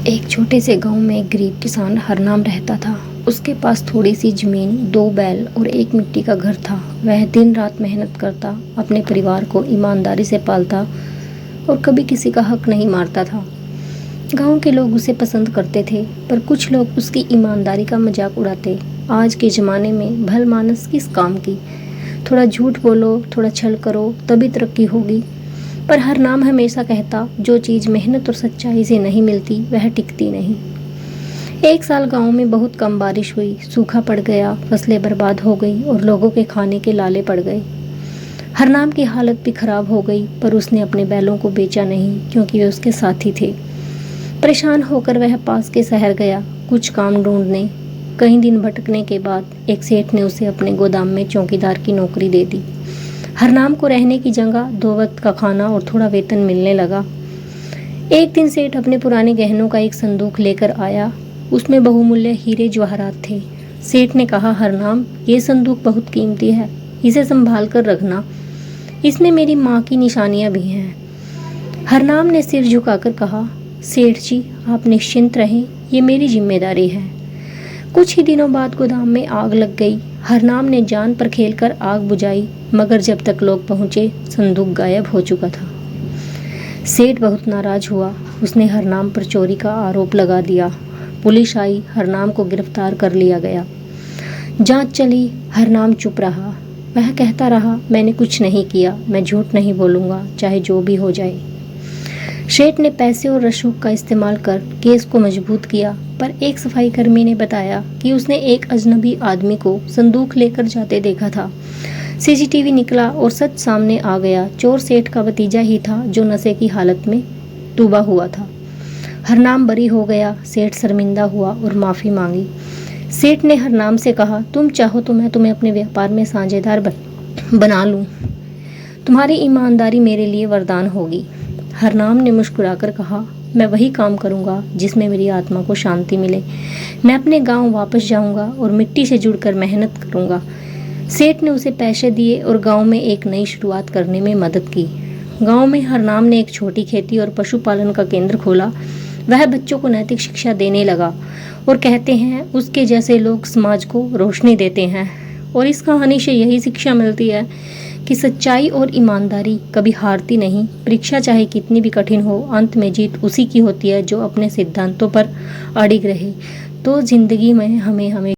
एक छोटे से गांव में एक गरीब किसान हरनाम रहता था। उसके पास थोड़ी सी जमीन, 2 बैल और एक मिट्टी का घर था। वह दिन रात मेहनत करता, अपने परिवार को ईमानदारी से पालता और कभी किसी का हक नहीं मारता था। गांव के लोग उसे पसंद करते थे, पर कुछ लोग उसकी ईमानदारी का मजाक उड़ाते। आज के ज़माने में भलमानस किस काम की? थोड़ा झूठ बोलो, थोड़ा छल करो, तभी तरक्की होगी। पर हरनाम हमेशा कहता, जो चीज़ मेहनत और सच्चाई से नहीं मिलती वह टिकती नहीं। एक साल गांव में बहुत कम बारिश हुई, सूखा पड़ गया, फसलें बर्बाद हो गई और लोगों के खाने के लाले पड़ गए। हरनाम की हालत भी खराब हो गई, पर उसने अपने बैलों को बेचा नहीं, क्योंकि वे उसके साथी थे। परेशान होकर वह पास के शहर गया कुछ काम ढूंढने। कई दिन भटकने के बाद एक सेठ ने उसे अपने गोदाम में चौकीदार की नौकरी दे दी। हरनाम को रहने की जगह, 2 वक्त का खाना और थोड़ा वेतन मिलने लगा। एक दिन सेठ अपने पुराने गहनों का एक संदूक लेकर आया। उसमें बहुमूल्य हीरे जवाहरात थे। सेठ ने कहा, हरनाम, ये संदूक बहुत कीमती है, इसे संभाल कर रखना। इसमें मेरी माँ की निशानियाँ भी हैं। हरनाम ने सिर झुकाकर कहा, सेठ जी, आप निश्चिंत रहें, ये मेरी जिम्मेदारी है। कुछ ही दिनों बाद गोदाम में आग लग गई। हरनाम ने जान पर खेलकर आग बुझाई, मगर जब तक लोग पहुंचे, संदूक गायब हो चुका था। सेठ बहुत नाराज हुआ। उसने हरनाम पर चोरी का आरोप लगा दिया। पुलिस आई, हरनाम को गिरफ्तार कर लिया गया। जांच चली, हरनाम चुप रहा। वह कहता रहा, मैंने कुछ नहीं किया, मैं झूठ नहीं बोलूँगा, चाहे जो भी हो जाए। सेठ ने पैसे और रसूख का इस्तेमाल कर केस को मजबूत किया, पर एक सफाई कर्मी ने बताया कि उसने एक अजनबी आदमी को संदूक लेकर जाते देखा था। सीसीटीवी निकला और सच सामने आ गया। चोर सेठ का भतीजा ही था, जो नशे की हालत में डूबा हुआ था। हरनाम बरी हो गया। सेठ शर्मिंदा हुआ और माफ़ी मांगी। सेठ ने हरनाम से कहा, तुम चाहो तो मैं तुम्हें अपने व्यापार में साझेदार बना लूँ। तुम्हारी ईमानदारी मेरे लिए वरदान होगी। हरनाम ने मुस्कुराकर कहा, मैं वही काम करूंगा जिसमें मेरी आत्मा को शांति मिले। मैं अपने गांव वापस जाऊंगा और मिट्टी से जुड़कर मेहनत करूंगा। सेठ ने उसे पैसे दिए और गांव में एक नई शुरुआत करने में मदद की। गांव में हरनाम ने एक छोटी खेती और पशुपालन का केंद्र खोला। वह बच्चों को नैतिक शिक्षा देने लगा और कहते हैं, उसके जैसे लोग समाज को रोशनी देते हैं। और इस कहानी से यही शिक्षा मिलती है कि सच्चाई और ईमानदारी कभी हारती नहीं। परीक्षा चाहे कितनी भी कठिन हो, अंत में जीत उसी की होती है जो अपने सिद्धांतों पर अड़िग रहे। तो जिंदगी में हमें